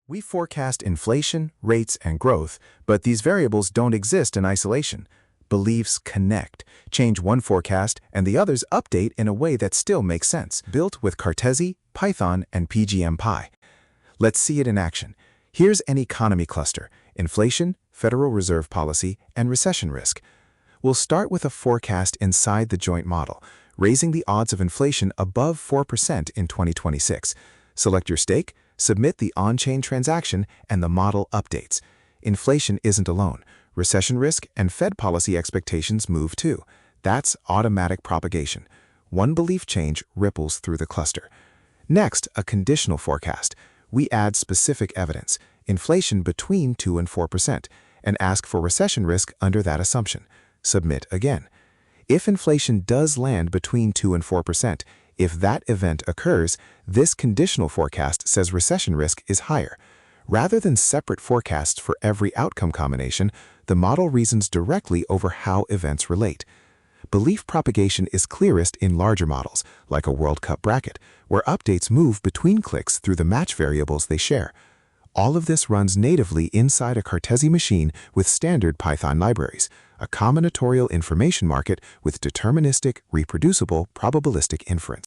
We forecast inflation, rates, and growth, but these variables don't exist in isolation. Beliefs connect, change one forecast, and the others update in a way that still makes sense, built with Cartesi, Python, and PGMPy. Let's see it in action. Here's an economy cluster: inflation, Federal Reserve policy, and recession risk. We'll start with a forecast inside the joint model, raising the odds of inflation above 4% in 2026. Select your stake, submit the Onchain transaction, and the model updates. Inflation isn't alone. Recession risk and Fed policy expectations move too. That's automatic propagation. One belief change ripples through the cluster. Next, a conditional forecast. We add specific evidence, inflation between 2 and 4%, and ask for recession risk under that assumption. Submit again. If inflation does land between 2 and 4%, if that event occurs, this conditional forecast says recession risk is higher. Rather than separate forecasts for every outcome combination, the model reasons directly over how events relate. Belief propagation is clearest in larger models, like a World Cup bracket, where updates move between cliques through the match variables they share. All of this runs natively inside a Cartesi machine with standard Python libraries, a combinatorial information market with deterministic, reproducible, probabilistic inference.